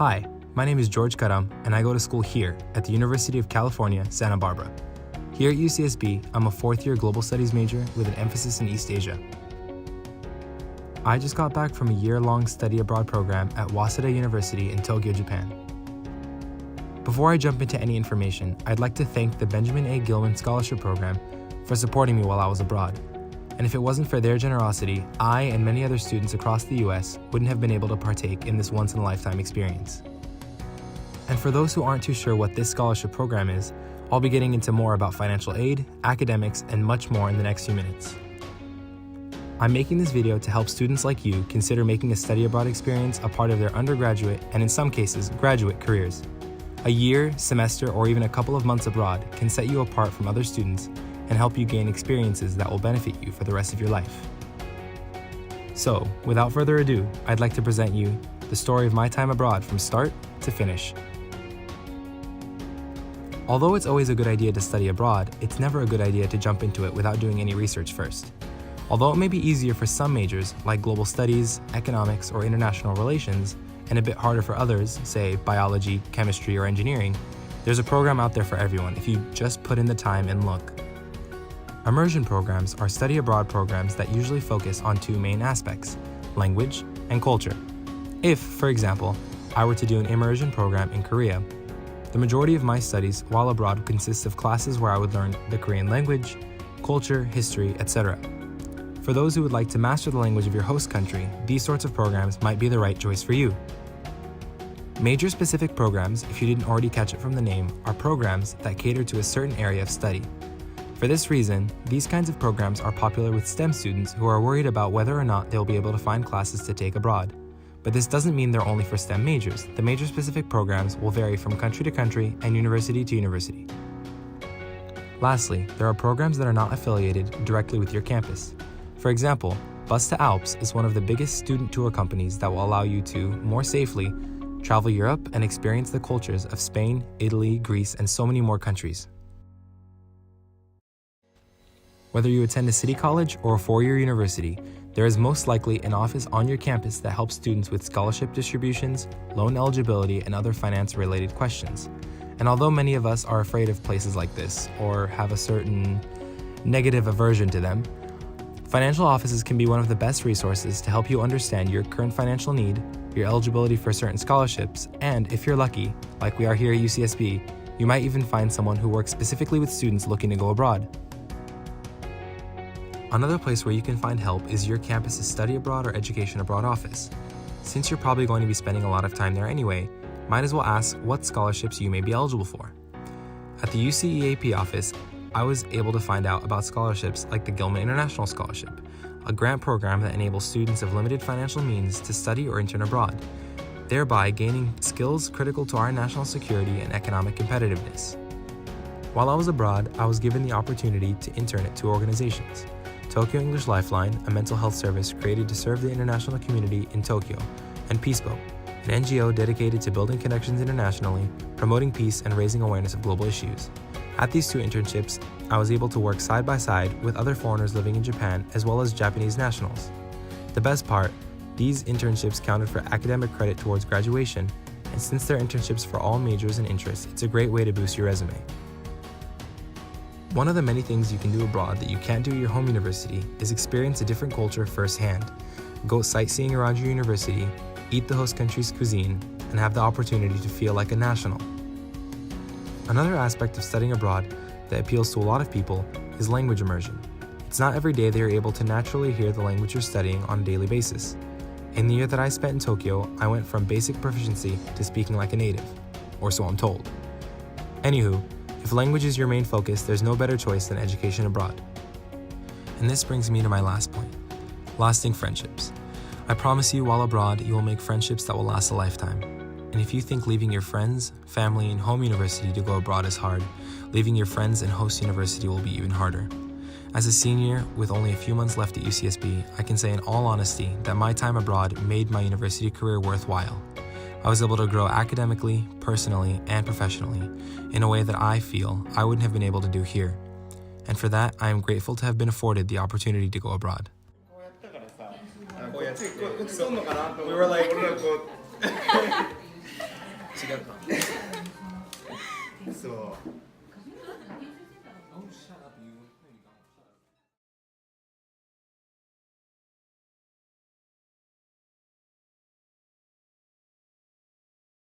Hi, my name is George Karam, and I go to school here at the University of California, Santa Barbara. Here at UCSB, I'm a fourth-year global studies major with an emphasis in East Asia. I just got back from a year-long study abroad program at Waseda University in Tokyo, Japan. Before I jump into any information, I'd like to thank the Benjamin A. Gilman Scholarship Program for supporting me while I was abroad. And if it wasn't for their generosity, I and many other students across the US wouldn't have been able to partake in this once-in-a-lifetime experience. And for those who aren't too sure what this scholarship program is, I'll be getting into more about financial aid, academics, and much more in the next few minutes. I'm making this video to help students like you consider making a study abroad experience a part of their undergraduate and in some cases, graduate careers. A year, semester, or even a couple of months abroad can set you apart from other students and help you gain experiences that will benefit you for the rest of your life. So, without further ado, I'd like to present you the story of my time abroad from start to finish. Although it's always a good idea to study abroad, it's never a good idea to jump into it without doing any research first. Although it may be easier for some majors, like global studies, economics, or international relations, and a bit harder for others, say biology, chemistry, or engineering, there's a program out there for everyone if you just put in the time and look. Immersion programs are study abroad programs that usually focus on two main aspects, language and culture. If, for example, I were to do an immersion program in Korea, the majority of my studies while abroad consists of classes where I would learn the Korean language, culture, history, etc. For those who would like to master the language of your host country, these sorts of programs might be the right choice for you. Major-specific programs, if you didn't already catch it from the name, are programs that cater to a certain area of study. For this reason, these kinds of programs are popular with STEM students who are worried about whether or not they'll be able to find classes to take abroad. But this doesn't mean they're only for STEM majors. The major-specific programs will vary from country to country and university to university. Lastly, there are programs that are not affiliated directly with your campus. For example, Bus to Alps is one of the biggest student tour companies that will allow you to, more safely, travel Europe and experience the cultures of Spain, Italy, Greece, and so many more countries. Whether you attend a city college or a four-year university, there is most likely an office on your campus that helps students with scholarship distributions, loan eligibility, and other finance-related questions. And although many of us are afraid of places like this or have a certain negative aversion to them, financial offices can be one of the best resources to help you understand your current financial need, your eligibility for certain scholarships, and if you're lucky, like we are here at UCSB, you might even find someone who works specifically with students looking to go abroad. Another place where you can find help is your campus's study abroad or education abroad office. Since you're probably going to be spending a lot of time there anyway, might as well ask what scholarships you may be eligible for. At the UCEAP office, I was able to find out about scholarships like the Gilman International Scholarship, a grant program that enables students of limited financial means to study or intern abroad, thereby gaining skills critical to our national security and economic competitiveness. While I was abroad, I was given the opportunity to intern at two organizations. Tokyo English Lifeline, a mental health service created to serve the international community in Tokyo, and Peaceboat, an NGO dedicated to building connections internationally, promoting peace, and raising awareness of global issues. At these two internships, I was able to work side by side with other foreigners living in Japan as well as Japanese nationals. The best part, these internships counted for academic credit towards graduation, and since they're internships for all majors and interests, it's a great way to boost your resume. One of the many things you can do abroad that you can't do at your home university is experience a different culture firsthand. Go sightseeing around your university, eat the host country's cuisine, and have the opportunity to feel like a national. Another aspect of studying abroad that appeals to a lot of people is language immersion. It's not every day that you're able to naturally hear the language you're studying on a daily basis. In the year that I spent in Tokyo, I went from basic proficiency to speaking like a native, or so I'm told. Anywho, if language is your main focus, there's no better choice than education abroad. And this brings me to my last point, lasting friendships. I promise you, while abroad, you will make friendships that will last a lifetime. And if you think leaving your friends, family, and home university to go abroad is hard, leaving your friends and host university will be even harder. As a senior with only a few months left at UCSB, I can say in all honesty that my time abroad made my university career worthwhile. I was able to grow academically, personally, and professionally in a way that I feel I wouldn't have been able to do here. And for that, I am grateful to have been afforded the opportunity to go abroad. We were like, そう。Oh, shut up, you.